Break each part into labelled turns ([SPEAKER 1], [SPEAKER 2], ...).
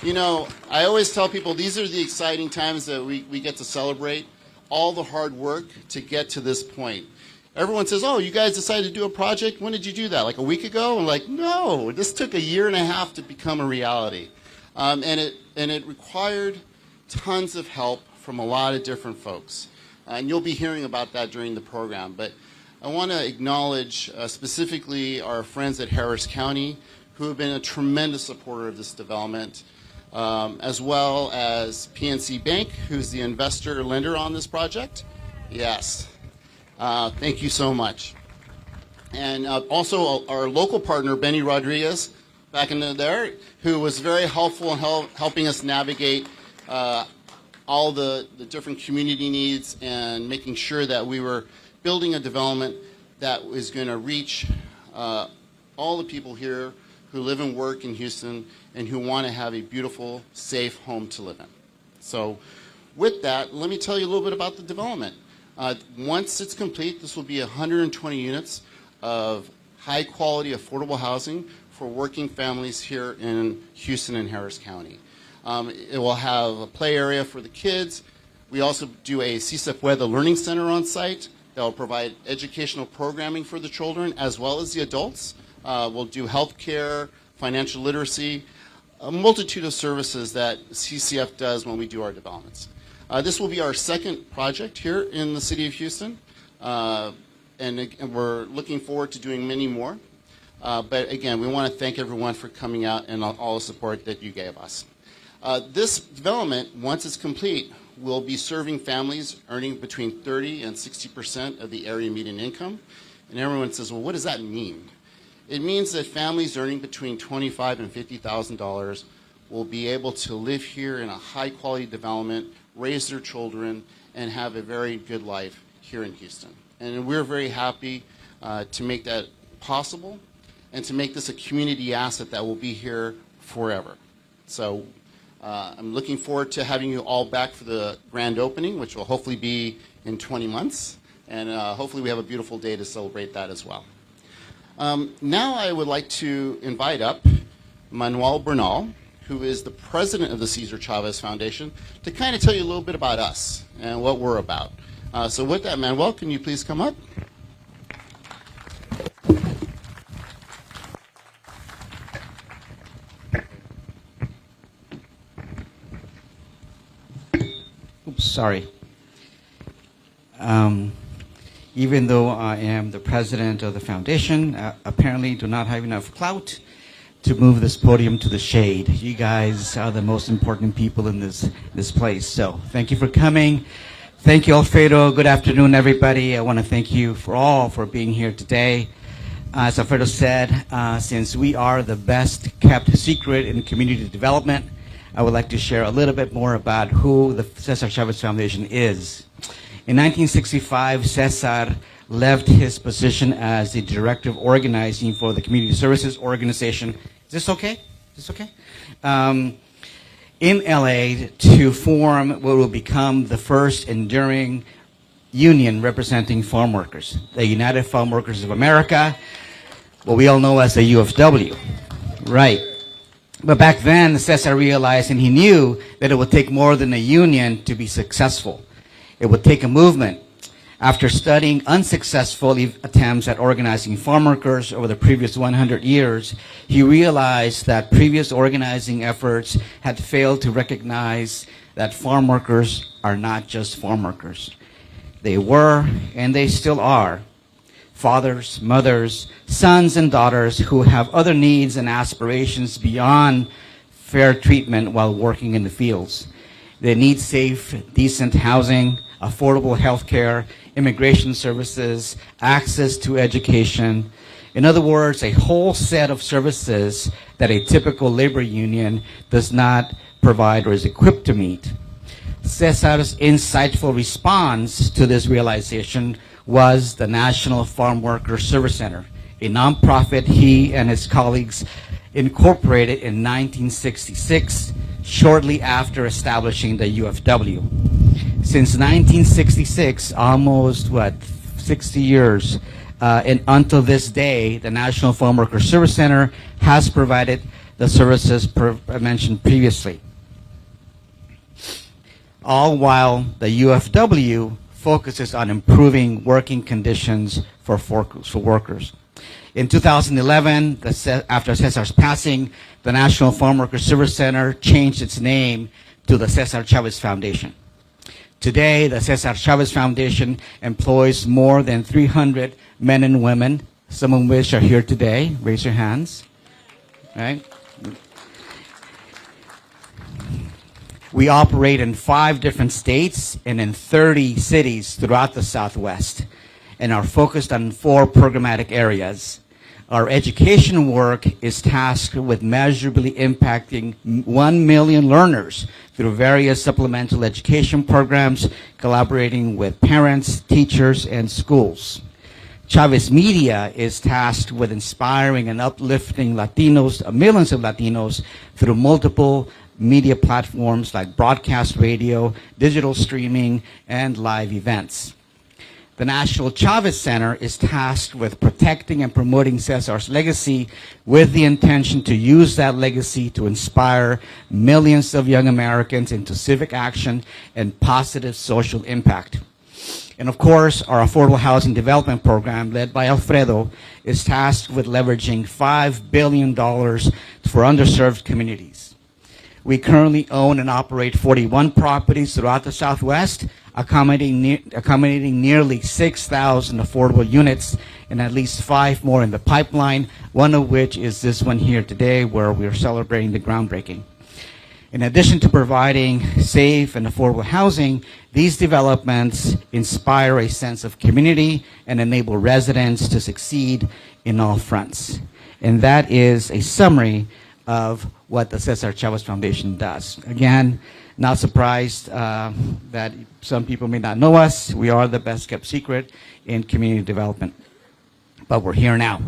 [SPEAKER 1] You know, I always tell people these are the exciting times that we get to celebrate all the hard work to get to this point. Everyone says, oh, you guys decided to do a project? When did you do that? Like a week ago? I'm like, no, this took a year and a half to become a reality. And it required tons of help from a lot of different folks. And you'll be hearing about that during the program. But I want to acknowledge specifically our friends at Harris County who have been a tremendous supporter of this development, as well as PNC Bank, who's the investor lender on this project. Yes. Thank you so much. And also our local partner, Benny Rodriguez, back in there, who was very helpful in helping us navigate all the different community needs and making sure that we were building a development that was going to reach all the people here who live and work in Houston and who want to have a beautiful, safe home to live in. So with that, let me tell you a little bit about the development. Once it's complete, this will be 120 units of high-quality, affordable housing for working families here in Houston and Harris County. It will have a play area for the kids. We also do a Cesar Learning Center on site that will provide educational programming for the children as well as the adults. We'll do health care, financial literacy, a multitude of services that CCF does when we do our developments. This will be our second project here in the city of Houston, and we're looking forward to doing many more. But again, we want to thank everyone for coming out and all the support that you gave us. This development, once it's complete, will be serving families earning between 30 and 60% of the area median income. And everyone says, well, what does that mean? It means that families earning between $25,000 and $50,000 will be able to live here in a high-quality development, raise their children, and have a very good life here in Houston. And we're very happy to make that possible and to make this a community asset that will be here forever. So I'm looking forward to having you all back for the grand opening, which will hopefully be in 20 months. And hopefully we have a beautiful day to celebrate that as well. Now I would like to invite up Manuel Bernal, who is the president of the Cesar Chavez Foundation, to kind of tell you a little bit about us and what we're about. So with that, Manuel, can you please come up?
[SPEAKER 2] Oops, sorry. Even though I am the president of the foundation, apparently do not have enough clout to move this podium to the shade. You guys are the most important people in this place. So thank you for coming. Thank you, Alfredo. Good afternoon, everybody. I want to thank you for being here today. As Alfredo said, since we are the best kept secret in community development, I would like to share a little bit more about who the Cesar Chavez Foundation is. In 1965, Cesar left his position as the director of organizing for the Community Services Organization. Is this okay? Is this okay? In LA to form what will become the first enduring union representing farm workers, the United Farm Workers of America, what we all know as the UFW. Right. But back then, Cesar realized and he knew that it would take more than a union to be successful. It would take a movement. After studying unsuccessful attempts at organizing farm workers over the previous 100 years, he realized that previous organizing efforts had failed to recognize that farm workers are not just farm workers. They were, and they still are, fathers, mothers, sons, and daughters who have other needs and aspirations beyond fair treatment while working in the fields. They need safe, decent housing, affordable health care, immigration services, access to education. In other words, a whole set of services that a typical labor union does not provide or is equipped to meet. Cesar's insightful response to this realization was the National Farm Worker Service Center, a nonprofit he and his colleagues incorporated in 1966, shortly after establishing the UFW. Since 1966, almost, 60 years, and until this day, the National Farm Worker Service Center has provided the the services I mentioned previously. All while the UFW focuses on improving working conditions for workers. In 2011, after Cesar's passing, the National Farm Workers Service Center changed its name to the Cesar Chavez Foundation. Today, the Cesar Chavez Foundation employs more than 300 men and women, some of which are here today. Raise your hands. Right? We operate in 5 different states and in 30 cities throughout the Southwest, and are focused on 4 programmatic areas. Our education work is tasked with measurably impacting 1 million learners through various supplemental education programs, collaborating with parents, teachers, and schools. Chavez Media is tasked with inspiring and uplifting Latinos, millions of Latinos, through multiple media platforms like broadcast radio, digital streaming, and live events. The National Chavez Center is tasked with protecting and promoting Cesar's legacy with the intention to use that legacy to inspire millions of young Americans into civic action and positive social impact. And of course, our affordable housing development program, led by Alfredo, is tasked with leveraging $5 billion for underserved communities. We currently own and operate 41 properties throughout the Southwest, accommodating nearly 6,000 affordable units, and at least 5 more in the pipeline, one of which is this one here today, where we're celebrating the groundbreaking. In addition to providing safe and affordable housing, these developments inspire a sense of community and enable residents to succeed in all fronts. And that is a summary of what the Cesar Chavez Foundation does. Again, not surprised that some people may not know us. We are the best kept secret in community development, but we're here now.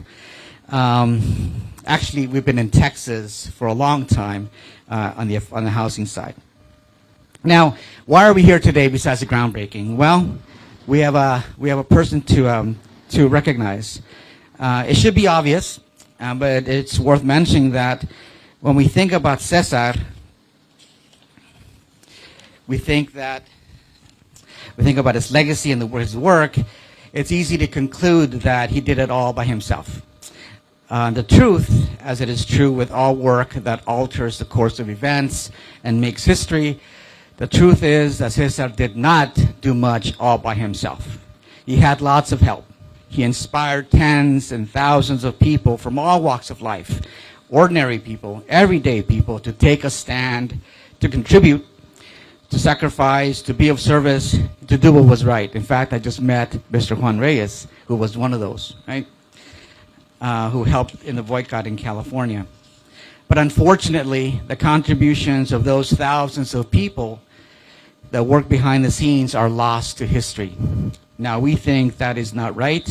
[SPEAKER 2] Actually, we've been in Texas for a long time on the housing side. Now, why are we here today besides the groundbreaking? Well, we have a person to recognize. It should be obvious, but it's worth mentioning that when we think about Cesar, we think about his legacy and his work. It's easy to conclude that he did it all by himself. The truth, as it is true with all work that alters the course of events and makes history, the truth is that Cesar did not do much all by himself. He had lots of help. He inspired tens and thousands of people from all walks of life, ordinary people, everyday people, to take a stand, to contribute, to sacrifice, to be of service, to do what was right. In fact, I just met Mr. Juan Reyes, who was one of those, right? Who helped in the boycott in California. But unfortunately, the contributions of those thousands of people that work behind the scenes are lost to history. Now, we think that is not right,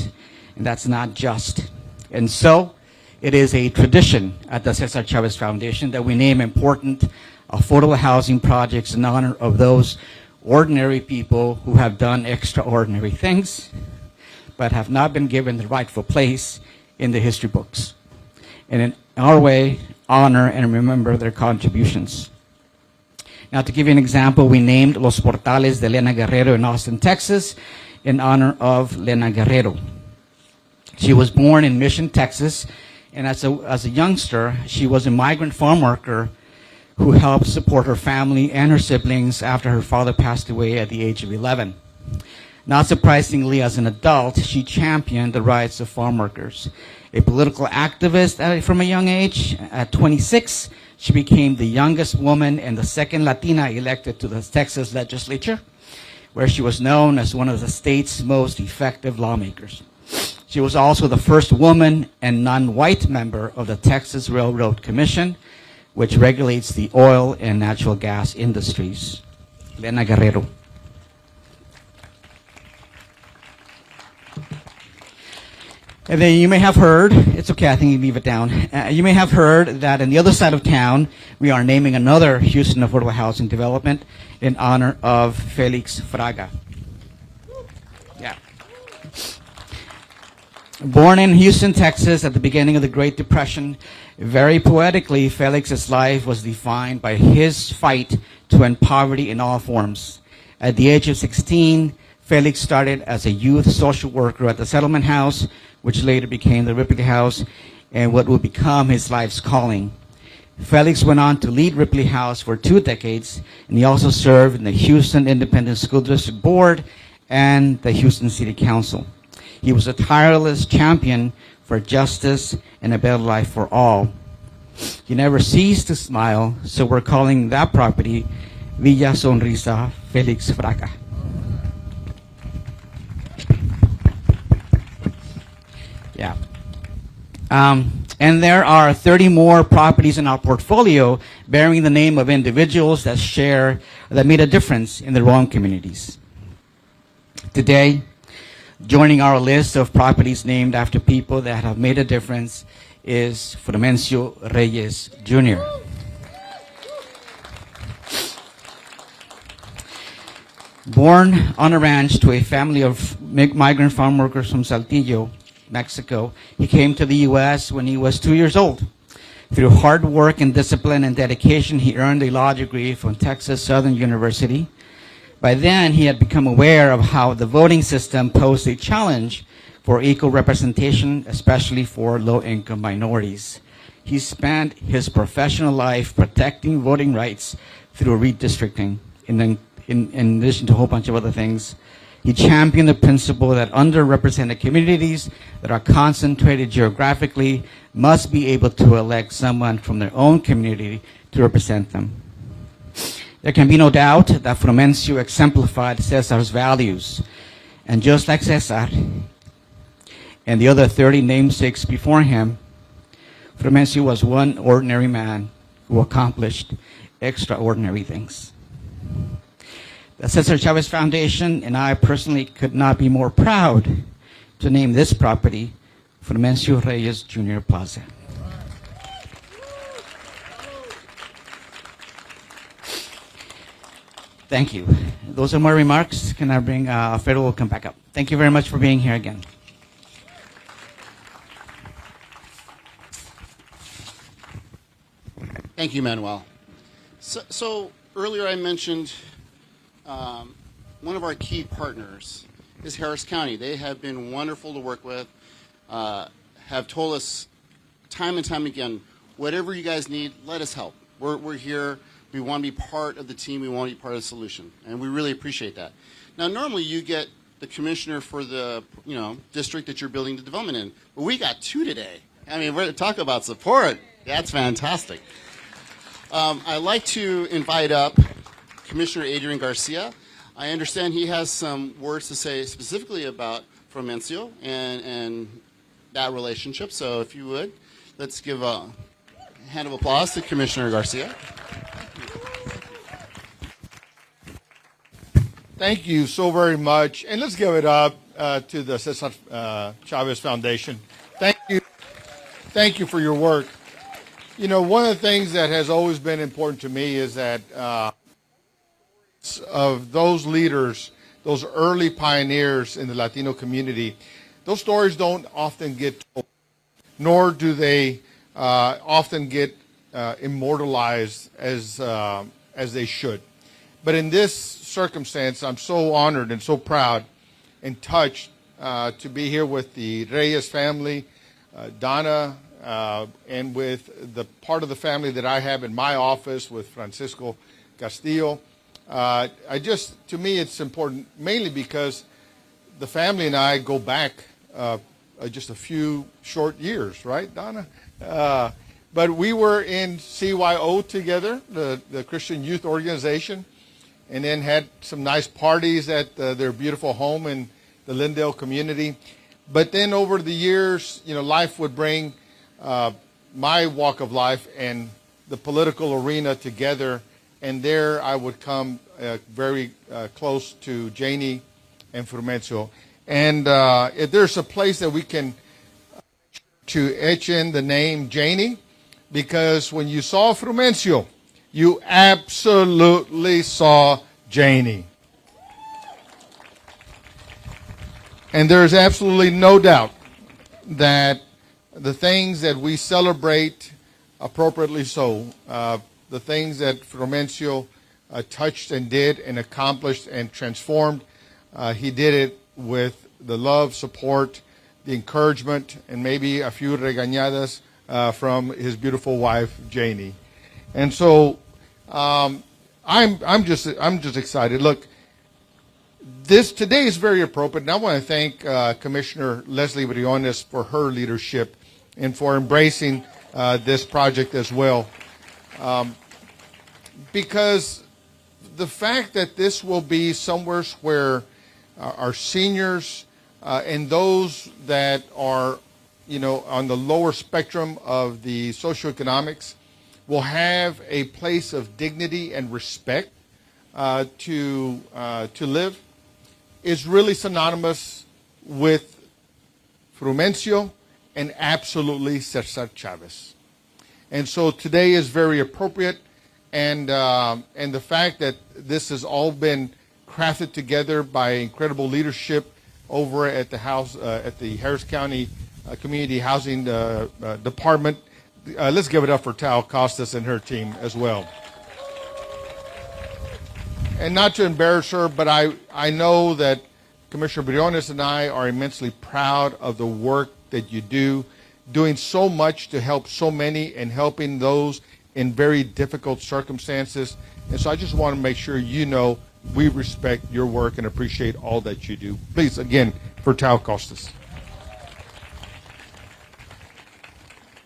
[SPEAKER 2] and that's not just. And so, it is a tradition at the Cesar Chavez Foundation that we name important affordable housing projects in honor of those ordinary people who have done extraordinary things, but have not been given the rightful place in the history books. And in our way, honor and remember their contributions. Now, to give you an example, we named Los Portales de Lena Guerrero in Austin, Texas, in honor of Lena Guerrero. She was born in Mission, Texas, and as a youngster, she was a migrant farm worker who helped support her family and her siblings after her father passed away at the age of 11. Not surprisingly, as an adult, she championed the rights of farm workers. A political activist from a young age, at 26, she became the youngest woman and the second Latina elected to the Texas legislature, where she was known as one of the state's most effective lawmakers. She was also the first woman and non-white member of the Texas Railroad Commission, which regulates the oil and natural gas industries. Lena Guerrero. And then you may have heard, it's okay, I think you leave it down. You may have heard that on the other side of town, we are naming another Houston affordable housing development in honor of Felix Fraga. Yeah. Born in Houston, Texas at the beginning of the Great Depression, very poetically, Felix's life was defined by his fight to end poverty in all forms. At the age of 16, Felix started as a youth social worker at the Settlement House, which later became the Ripley House, and what would become his life's calling. Felix went on to lead Ripley House for 2 decades, and he also served in the Houston Independent School District Board and the Houston City Council. He was a tireless champion for justice and a better life for all. He never ceased to smile, so we're calling that property Villa Sonrisa Felix Fraca. Yeah. And there are 30 more properties in our portfolio bearing the name of individuals that made a difference in their own communities. Today, joining our list of properties named after people that have made a difference is Frumencio Reyes Jr. Born on a ranch to a family of migrant farm workers from Saltillo, Mexico, he came to the U.S. when he was 2 years old. Through hard work and discipline and dedication, he earned a law degree from Texas Southern University. By then, he had become aware of how the voting system posed a challenge for equal representation, especially for low-income minorities. He spent his professional life protecting voting rights through redistricting. In addition to a whole bunch of other things, he championed the principle that underrepresented communities that are concentrated geographically must be able to elect someone from their own community to represent them. There can be no doubt that Frumencio exemplified Cesar's values. And just like Cesar and the other 30 namesakes before him, Frumencio was one ordinary man who accomplished extraordinary things. The Cesar Chavez Foundation and I personally could not be more proud to name this property Frumencio Reyes Jr. Plaza. Thank you. Those are my remarks. Can I bring Alfredo will come back up. Thank you very much for being here again.
[SPEAKER 1] Thank you, Manuel. So earlier I mentioned one of our key partners is Harris County. They have been wonderful to work with, have told us time and time again, whatever you guys need, let us help. We're here. We want to be part of the team. We want to be part of the solution, and we really appreciate that. Now, normally you get the commissioner for the district that you're building the development in, but we got 2 today. I mean, we're going to talk about support. That's fantastic. I'd like to invite up Commissioner Adrian Garcia. I understand he has some words to say specifically about Frumencio and that relationship. So if you would, let's give a hand of applause to Commissioner Garcia.
[SPEAKER 3] Thank you so very much. And let's give it up to the Cesar Chavez Foundation. Thank you. Thank you for your work. You know, one of the things that has always been important to me is that of those leaders, those early pioneers in the Latino community, those stories don't often get told, nor do they often get immortalized as they should. But in this circumstance, I'm so honored and so proud and touched to be here with the Reyes family, Donna, and with the part of the family that I have in my office with Francisco Castillo. To me, it's important mainly because the family and I go back just a few short years, right, Donna? But we were in CYO together, the Christian Youth Organization, and then had some nice parties at their beautiful home in the Lindale community. But then over the years, life would bring my walk of life and the political arena together, and there I would come very close to Janie and Frumencio. And if there's a place that we can to etch in the name Janie, because when you saw Frumencio, you absolutely saw Janie. And there's absolutely no doubt that the things that we celebrate appropriately so, the things that Frumencio touched and did and accomplished and transformed, he did it with the love, support, the encouragement, and maybe a few regañadas from his beautiful wife, Janie. And so I'm just excited. Look, this today is very appropriate, and I want to thank Commissioner Leslie Briones for her leadership and for embracing this project as well. Because the fact that this will be somewhere where our seniors and those that are, on the lower spectrum of the socioeconomics will have a place of dignity and respect to live is really synonymous with Frumencio and absolutely Cesar Chavez. And so today is very appropriate, and the fact that this has all been crafted together by incredible leadership over at the Harris County Community Housing Department. Let's give it up for Tal Costas and her team as well. And not to embarrass her, but I know that Commissioner Briones and I are immensely proud of the work that you do, doing so much to help so many and helping those in very difficult circumstances. And so I just want to make sure you know we respect your work and appreciate all that you do. Please, again, for Tal Costas.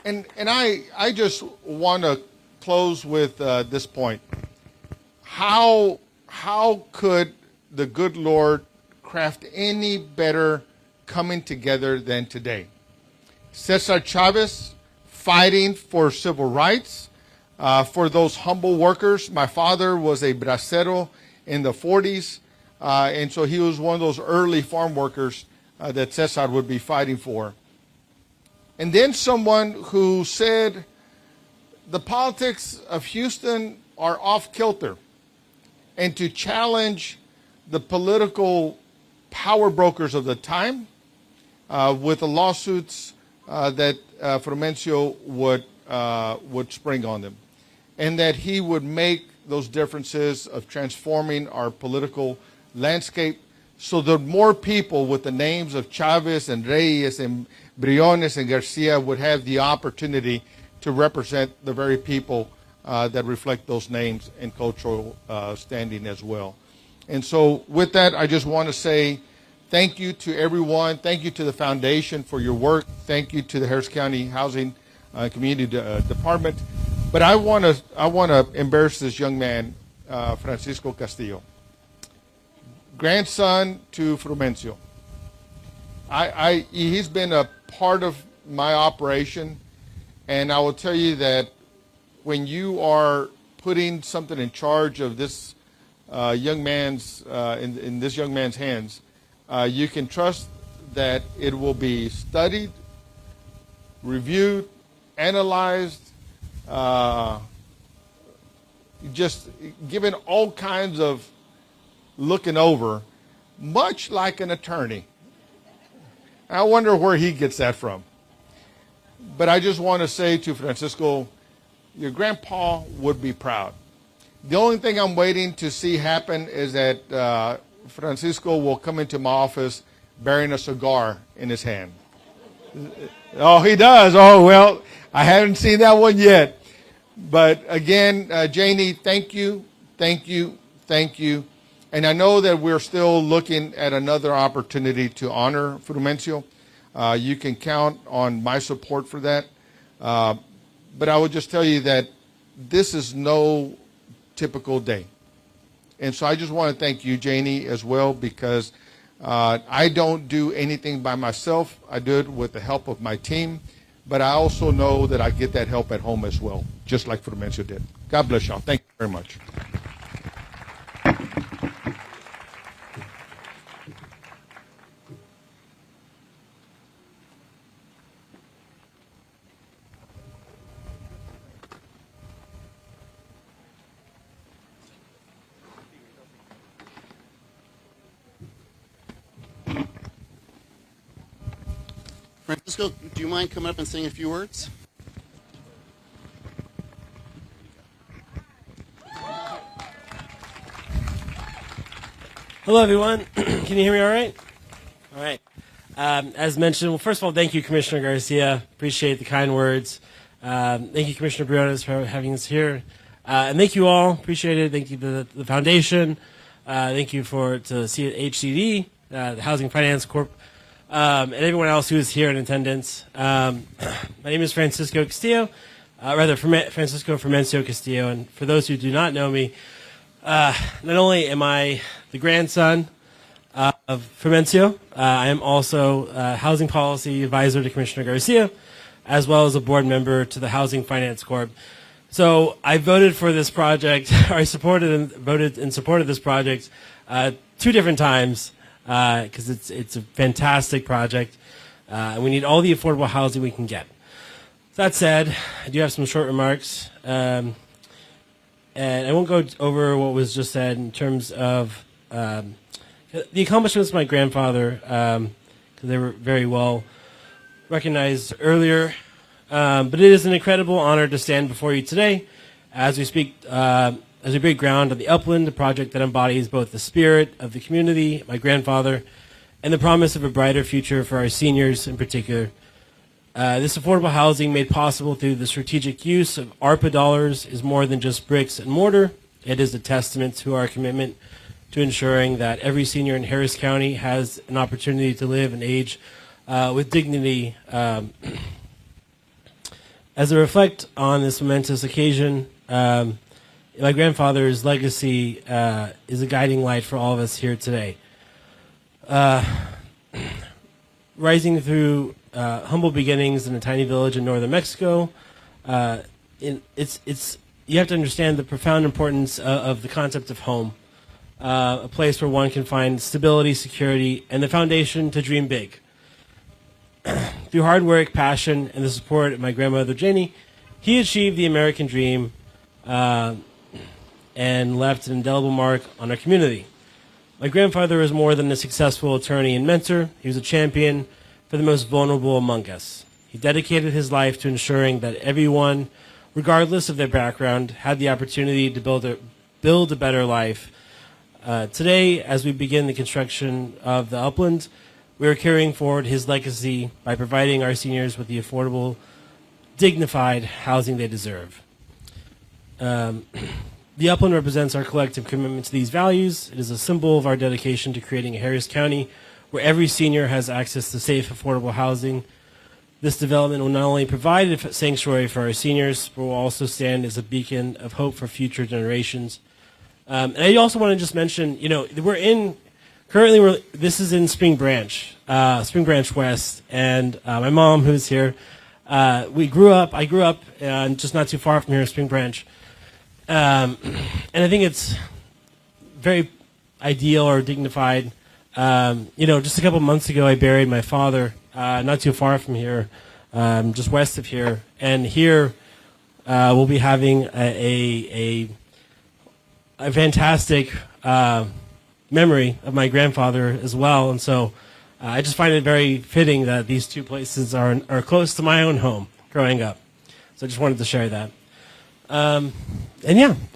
[SPEAKER 3] And I just want to close with this point. How could the good Lord craft any better coming together than today? Cesar Chavez fighting for civil rights, for those humble workers. My father was a bracero in the 40s, and so he was one of those early farm workers that Cesar would be fighting for. And then someone who said the politics of Houston are off kilter, and to challenge the political power brokers of the time with the lawsuits that Frumencio would spring on them, and that he would make those differences of transforming our political landscape so that more people with the names of Chavez and Reyes and Briones and Garcia would have the opportunity to represent the very people that reflect those names and cultural standing as well. And so with that, I just want to say thank you to everyone. Thank you to the foundation for your work. Thank you to the Harris County Housing Community Department. But I want to embarrass this young man, Francisco Castillo, grandson to Frumencio. He's been a part of my operation, and I will tell you that when you are putting something in charge of this young man's in this young man's hands, you can trust that it will be studied, reviewed, analyzed, just given all kinds of looking over, much like an attorney. I wonder where he gets that from. But I just want to say to Francisco, your grandpa would be proud. The only thing I'm waiting to see happen is that Francisco will come into my office bearing a cigar in his hand. Oh, he does. Oh, well, I haven't seen that one yet. But again, Janie, thank you, thank you, thank you. And I know that we're still looking at another opportunity to honor Frumencio. You can count on my support for that. But I would just tell you that this is no typical day. And so I just want to thank you, Janie, as well, because I don't do anything by myself. I do it with the help of my team. But I also know that I get that help at home as well, just like Frumencio did. God bless y'all. Thank you very much.
[SPEAKER 1] Francisco, do you mind coming up and saying a few words?
[SPEAKER 4] Hello, everyone. Can you hear me all right? All right. As mentioned, well, first of all, thank you, Commissioner Garcia. Appreciate the kind words. Thank you, Commissioner Briones, for having us here. And thank you all. Appreciate it. Thank you to the foundation. Thank you to HCD, the Housing Finance Corp, and everyone else who is here in attendance. My name is Francisco Castillo, Francisco Fermencio Castillo. And for those who do not know me, not only am I the grandson of Fermencio, I am also Housing Policy Advisor to Commissioner Garcia, as well as a board member to the Housing Finance Corp. So I voted for this project, or I voted in support of this project 2 different times because it's a fantastic project, and we need all the affordable housing we can get. That said, I do have some short remarks, and I won't go over what was just said in terms of the accomplishments of my grandfather, because they were very well recognized earlier. But it is an incredible honor to stand before you today as we break ground on the Upland, a project that embodies both the spirit of the community, my grandfather, and the promise of a brighter future for our seniors in particular. This affordable housing, made possible through the strategic use of ARPA dollars, is more than just bricks and mortar. It is a testament to our commitment to ensuring that every senior in Harris County has an opportunity to live and age with dignity. As I reflect on this momentous occasion, my grandfather's legacy is a guiding light for all of us here today. Rising through humble beginnings in a tiny village in northern Mexico, you have to understand the profound importance of the concept of home, a place where one can find stability, security, and the foundation to dream big. Through hard work, passion, and the support of my grandmother Jenny, he achieved the American dream and left an indelible mark on our community. My grandfather was more than a successful attorney and mentor. He was a champion for the most vulnerable among us. He dedicated his life to ensuring that everyone, regardless of their background, had the opportunity to build a better life. Today, as we begin the construction of the Upland, we are carrying forward his legacy by providing our seniors with the affordable, dignified housing they deserve. The Upland represents our collective commitment to these values. It is a symbol of our dedication to creating a Harris County where every senior has access to safe, affordable housing. This development will not only provide a sanctuary for our seniors, but will also stand as a beacon of hope for future generations. And I also want to just mention, this is in Spring Branch West, and my mom, who's here, I grew up just not too far from here in Spring Branch, and I think it's very ideal or dignified. Just a couple months ago, I buried my father not too far from here, just west of here, and here we'll be having a fantastic memory of my grandfather as well, and so I just find it very fitting that these two places are close to my own home growing up. So I just wanted to share that. I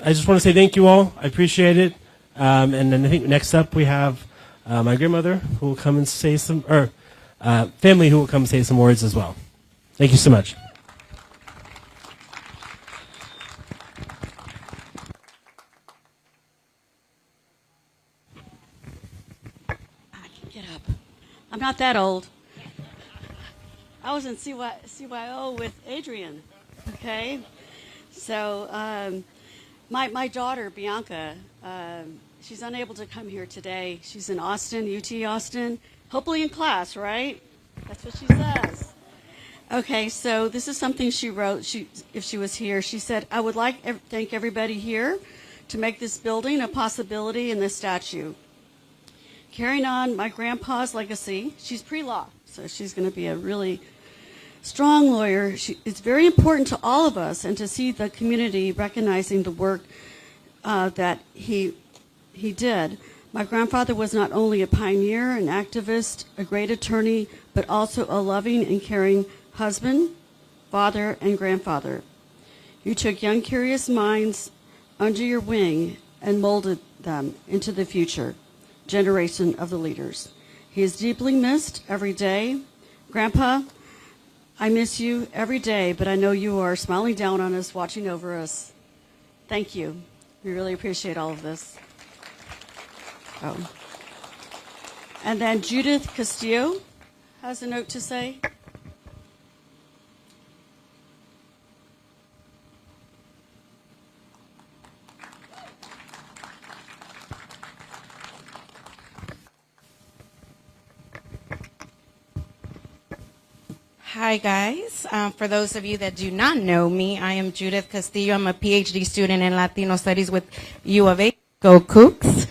[SPEAKER 4] just want to say thank you all. I appreciate it. And then I think next up we have my grandmother who will come and say family who will come and say some words as well. Thank you so much.
[SPEAKER 5] Get up. I'm not that old. I was in CYO with Adrian. Okay? So my daughter, Bianca, she's unable to come here today. She's in Austin, UT Austin. Hopefully in class, right? That's what she says. Okay, so this is something she wrote if she was here. She said, I would like to thank everybody here to make this building a possibility in this statue. Carrying on my grandpa's legacy, she's pre-law, so she's going to be a really strong lawyer. It's very important to all of us and to see the community recognizing the work that he did. My grandfather was not only a pioneer, an activist, a great attorney, but also a loving and caring husband, father, and grandfather. You took young, curious minds under your wing and molded them into the future generation of the leaders. He is deeply missed every day. Grandpa, I miss you every day, but I know you are smiling down on us, watching over us. Thank you. We really appreciate all of this. Oh. And then Judith Castillo has a note to say.
[SPEAKER 6] Hi, guys. For those of you that do not know me, I am Judith Castillo. I'm a PhD student in Latino Studies with U of A. Go Cougs.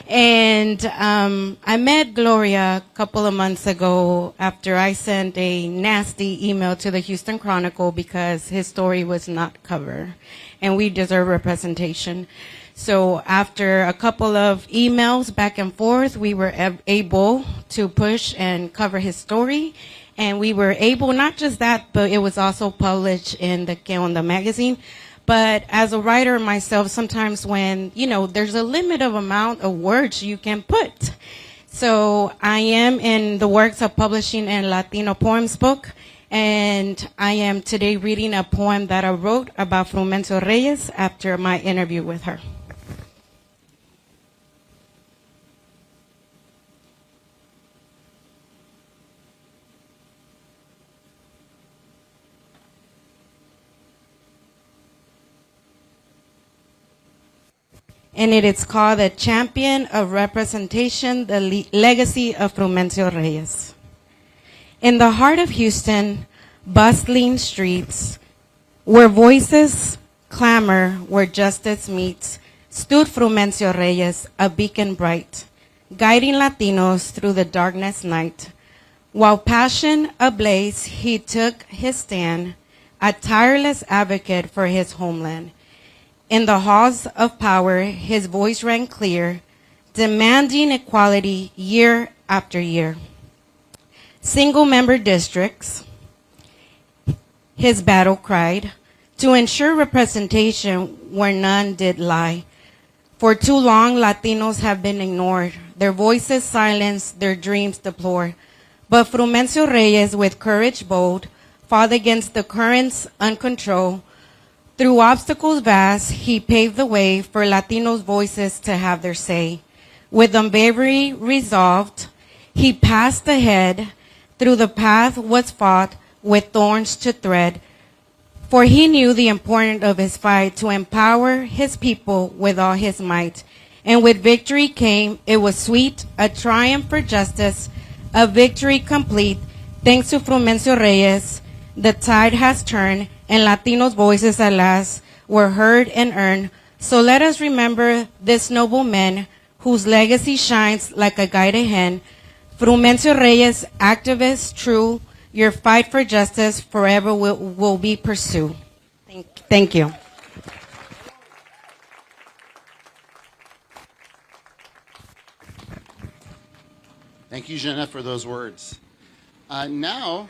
[SPEAKER 6] And I met Gloria a couple of months ago after I sent a nasty email to the Houston Chronicle because his story was not covered, and we deserve representation. So after a couple of emails back and forth, we were able to push and cover his story. And we were able, not just that, but it was also published in the Que Onda magazine. But as a writer myself, sometimes when, there's a limit of amount of words you can put. So I am in the works of publishing a Latino poems book. And I am today reading a poem that I wrote about Frumencio Reyes after my interview with her. And it is called The Champion of Representation, the Legacy of Frumencio Reyes. In the heart of Houston, bustling streets, where voices clamor, where justice meets, stood Frumencio Reyes, a beacon bright, guiding Latinos through the darkness night. While passion ablaze, he took his stand, a tireless advocate for his homeland. In the halls of power, his voice rang clear, demanding equality year after year. Single-member districts, his battle cried, to ensure representation where none did lie. For too long, Latinos have been ignored, their voices silenced, their dreams deplored. But Frumencio Reyes, with courage bold, fought against the currents uncontrolled. Through obstacles vast, he paved the way for Latinos' voices to have their say. With unwavering resolve, he passed ahead. Through the path was fought with thorns to thread. For he knew the importance of his fight to empower his people with all his might. And with victory came, it was sweet, a triumph for justice, a victory complete. Thanks to Frumencio Reyes, the tide has turned, and Latinos' voices at last were heard and earned. So let us remember this noble man whose legacy shines like a guided hand. Frumencio Reyes, activist true, your fight for justice forever will be pursued. Thank you.
[SPEAKER 1] Thank you, Jenna, for those words. Now,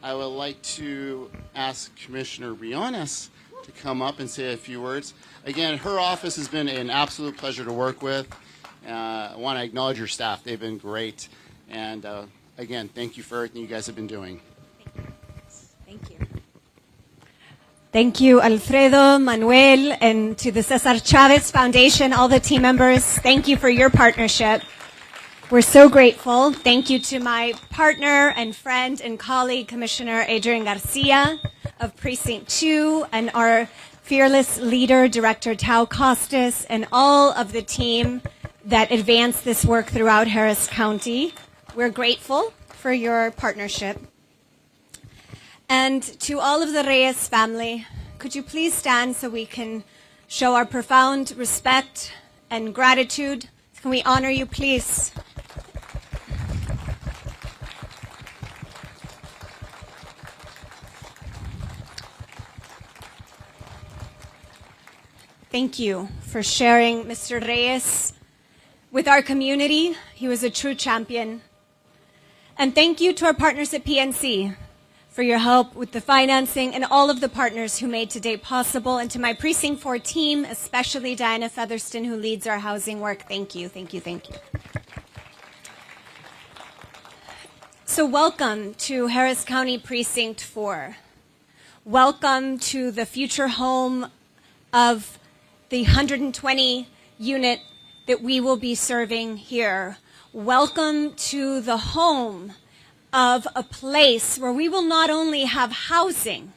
[SPEAKER 1] I would like to ask Commissioner Briones to come up and say a few words. Again, her office has been an absolute pleasure to work with. I want to acknowledge your staff. They've been great. And again, thank you for everything you guys have been doing.
[SPEAKER 7] Thank you. Thank you, Alfredo, Manuel, and to the Cesar Chavez Foundation, all the team members. Thank you for your partnership. We're so grateful. Thank you to my partner and friend and colleague, Commissioner Adrian Garcia of Precinct 2, and our fearless leader, Director Tao Costas, and all of the team that advanced this work throughout Harris County. We're grateful for your partnership. And to all of the Reyes family, could you please stand so we can show our profound respect and gratitude? Can we honor you, please? Thank you for sharing Mr. Reyes' with our community. He was a true champion. And thank you to our partners at PNC for your help with the financing and all of the partners who made today possible. And to my Precinct 4 team, especially Diana Featherston, who leads our housing work. Thank you, thank you, thank you. So welcome to Harris County Precinct 4. Welcome to the future home of the 120 unit that we will be serving here. Welcome to the home of a place where we will not only have housing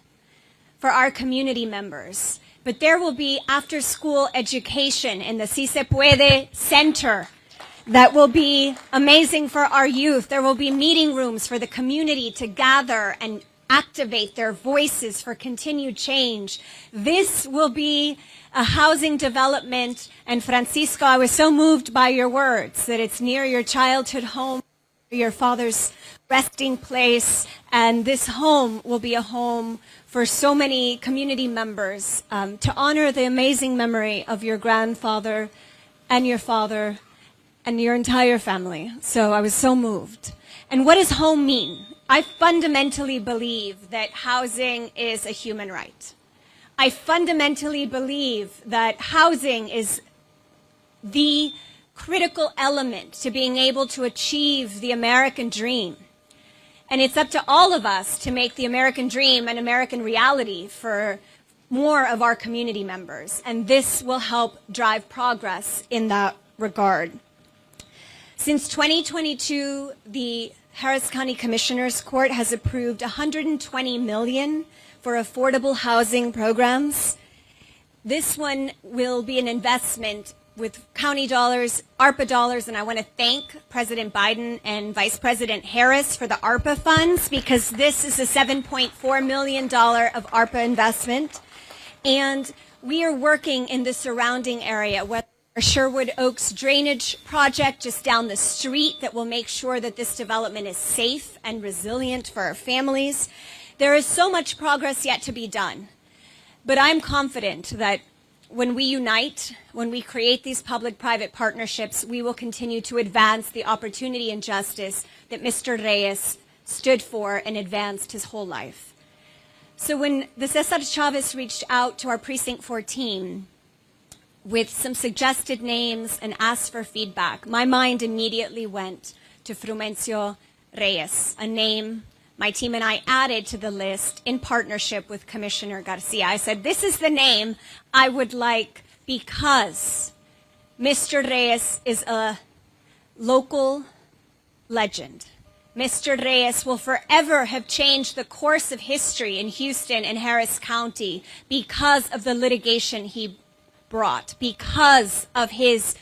[SPEAKER 7] for our community members, but there will be after-school education in the Si Se Puede Center that will be amazing for our youth. There will be meeting rooms for the community to gather and activate their voices for continued change. This will be a housing development. And Francisco, I was so moved by your words that it's near your childhood home, your father's resting place. And this home will be a home for so many community members to honor the amazing memory of your grandfather and your father and your entire family. So I was so moved. And what does home mean? I fundamentally believe that housing is a human right. I fundamentally believe that housing is the critical element to being able to achieve the American dream. And it's up to all of us to make the American dream an American reality for more of our community members. And this will help drive progress in that regard. Since 2022, the Harris County Commissioners Court has approved $120 million for affordable housing programs. This one will be an investment with county dollars, ARPA dollars, and I want to thank President Biden and Vice President Harris for the ARPA funds, because this is a $7.4 million of ARPA investment. And we are working in the surrounding area, whether our Sherwood Oaks drainage project just down the street that will make sure that this development is safe and resilient for our families. There is so much progress yet to be done. But I'm confident that when we unite, when we create these public-private partnerships, we will continue to advance the opportunity and justice that Mr. Reyes stood for and advanced his whole life. So when the Cesar Chavez reached out to our Precinct 4 team with some suggested names and asked for feedback, my mind immediately went to Frumencio Reyes, a name my team and I added to the list in partnership with Commissioner Garcia. I said, this is the name I would like because Mr. Reyes is a local legend. Mr. Reyes will forever have changed the course of history in Houston and Harris County because of the litigation he brought, because of his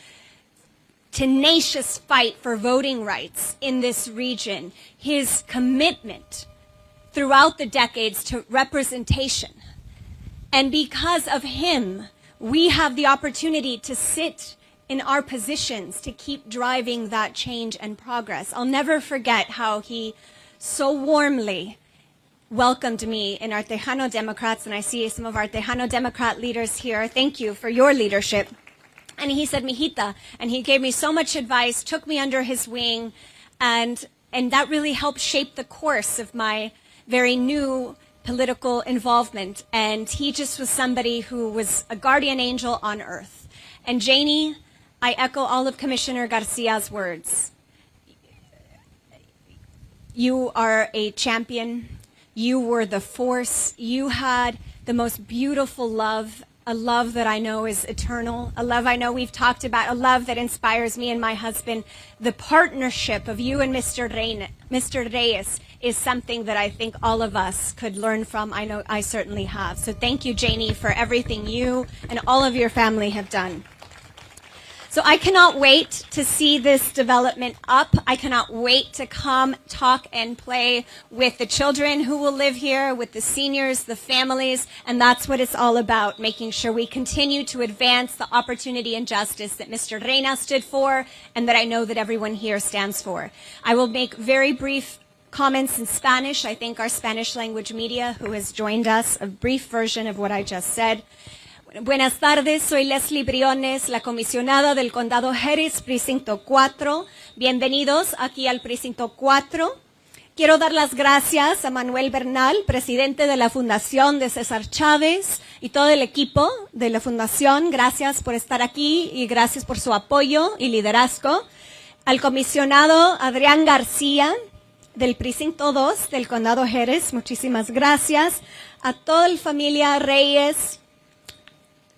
[SPEAKER 7] tenacious fight for voting rights in this region, his commitment throughout the decades to representation. And because of him, we have the opportunity to sit in our positions to keep driving that change and progress. I'll never forget how he so warmly welcomed me in our Tejano Democrats, and I see some of our Tejano Democrat leaders here. Thank you for your leadership. And he said, mijita, and he gave me so much advice, took me under his wing, and that really helped shape the course of my very new political involvement. And he just was somebody who was a guardian angel on earth. And Janie, I echo all of Commissioner Garcia's words. You are a champion. You were the force. You had the most beautiful love, a love that I know is eternal, a love I know we've talked about, a love that inspires me and my husband. The partnership of you and Mr. Reyes is something that I think all of us could learn from. I know I certainly have. So thank you, Janie, for everything you and all of your family have done. So I cannot wait to see this development up. I cannot wait to come talk and play with the children who will live here, with the seniors, the families, and that's what it's all about, making sure we continue to advance the opportunity and justice that Mr. Reyna stood for and that I know that everyone here stands for. I will make very brief comments in Spanish. I thank our Spanish language media who has joined us, a brief version of what I just said. Buenas tardes, soy Leslie Briones, la comisionada del Condado Harris, Precinto 4. Bienvenidos aquí al Precinto 4. Quiero dar las gracias a Manuel Bernal, presidente de la Fundación de Cesar Chavez, y todo el equipo de la Fundación. Gracias por estar aquí y gracias por su apoyo y liderazgo. Al comisionado Adrián García, del Precinto 2 del Condado Harris, muchísimas gracias. A toda la familia Reyes,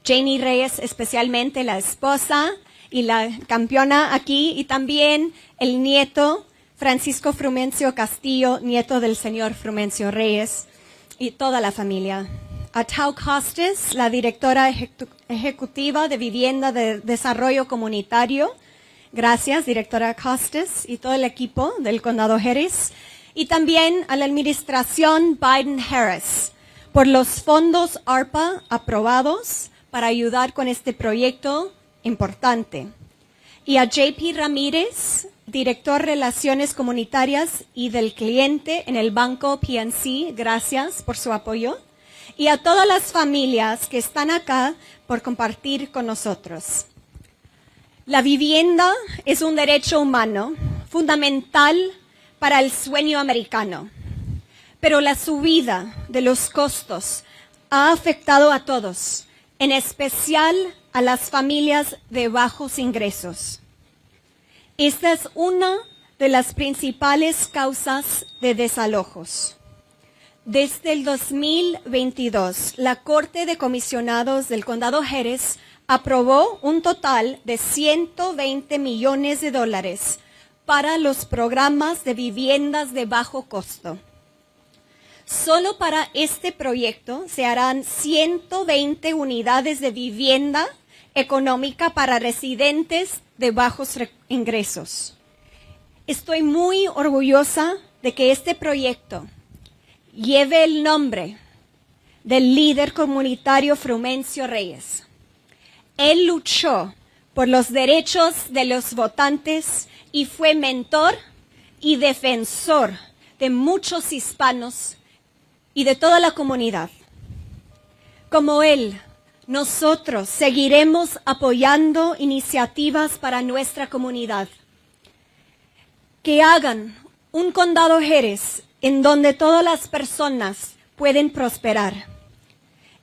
[SPEAKER 7] Janie Reyes, especialmente la esposa y la campeona aquí, y también el nieto, Francisco Frumencio Castillo, nieto del señor Frumencio Reyes, y toda la familia. A Tau Costes, la directora ejecutiva de Vivienda de Desarrollo Comunitario. Gracias, directora Costes, y todo el equipo del Condado Harris. Y también a la administración Biden-Harris por los fondos ARPA aprobados para ayudar con este proyecto importante. Y a JP Ramírez, director de Relaciones Comunitarias y del Cliente en el Banco PNC, gracias por su apoyo. Y a todas las familias que están acá por compartir con nosotros. La vivienda es un derecho humano fundamental para el sueño americano, pero la subida de los costos ha afectado a todos, en especial a las familias de bajos ingresos. Esta es una de las principales causas de desalojos. Desde el 2022, la Corte de Comisionados del Condado Harris aprobó un total de $120 millones para los programas de viviendas de bajo costo. Solo para este proyecto se harán 120 unidades de vivienda económica para residentes de bajos ingresos. Estoy muy orgullosa de que este proyecto lleve el nombre del líder comunitario Frumencio Reyes. Él luchó por los derechos de los votantes y fue mentor y defensor de muchos hispanos y de toda la comunidad. Como él, nosotros seguiremos apoyando iniciativas para nuestra comunidad que hagan un condado Harris en donde todas las personas pueden prosperar.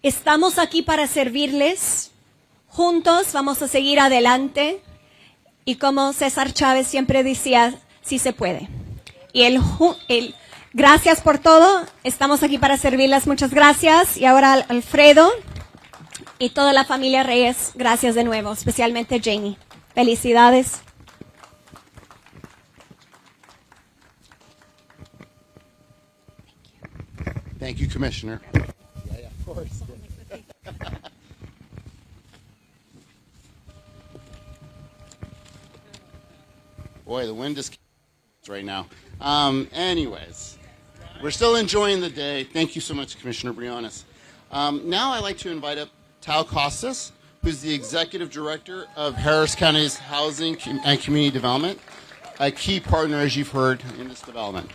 [SPEAKER 7] Estamos aquí para servirles. Juntos vamos a seguir adelante. Y como César Chavez siempre decía, sí se puede. Y gracias por todo. Estamos aquí para servirles. Muchas gracias. Y ahora Alfredo y toda la familia Reyes, gracias de nuevo, especialmente Janie. Felicidades.
[SPEAKER 1] Thank you, Commissioner. Yeah, of course. Boy, the wind is right now. Anyways, we're still enjoying the day. Thank you so much, Commissioner Briones. Now I'd like to invite up Tau Costas, who's the Executive Director of Harris County's Housing and Community Development, a key partner, as you've heard, in this development.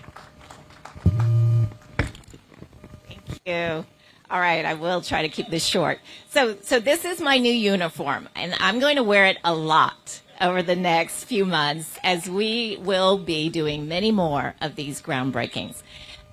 [SPEAKER 8] Thank you. All right, I will try to keep this short. So this is my new uniform, and I'm going to wear it a lot over the next few months as we will be doing many more of these groundbreakings.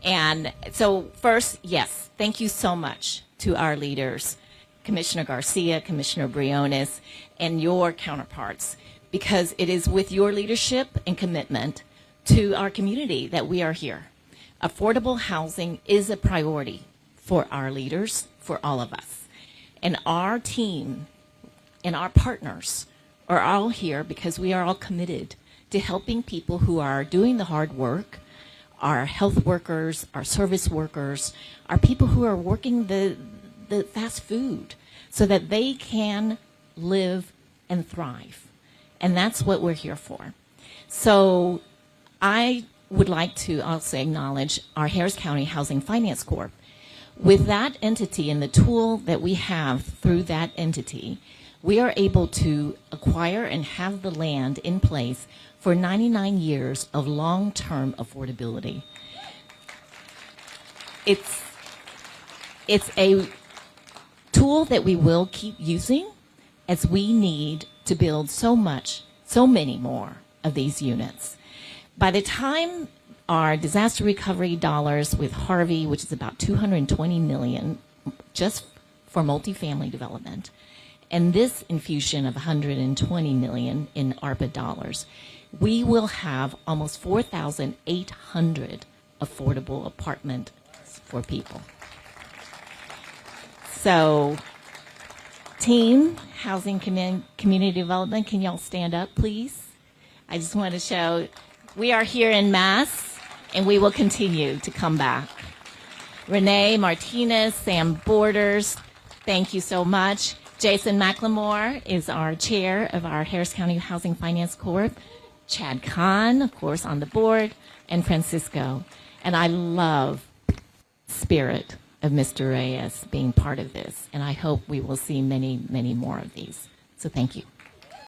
[SPEAKER 8] And so first, yes, thank you so much to our leaders, Commissioner Garcia, Commissioner Briones, and your counterparts, because it is with your leadership and commitment to our community that we are here. Affordable housing is a priority for our leaders, for all of us. And our team and our partners are all here because we are all committed to helping people who are doing the hard work, our health workers, our service workers, our people who are working the fast food so that they can live and thrive. And that's what we're here for. So I would like to also acknowledge our Harris County Housing Finance Corp. With that entity and the tool that we have through that entity, we are able to acquire and have the land in place for 99 years of long-term affordability. It's a tool that we will keep using as we need to build so many more of these units. By the time our disaster recovery dollars with Harvey, which is about $220 million just for multifamily development, and this infusion of $120 million in ARPA dollars, we will have almost 4,800 affordable apartments for people. So, team, Housing Community Development, can y'all stand up, please? I just want to show we are here in mass, and we will continue to come back. Renee Martinez, Sam Borders, thank you so much. Jason McLemore is our chair of our Harris County Housing Finance Corp. Chad Kahn, of course, on the board, and Francisco. And I love the spirit of Mr. Reyes being part of this, and I hope we will see many, many more of these. So thank you.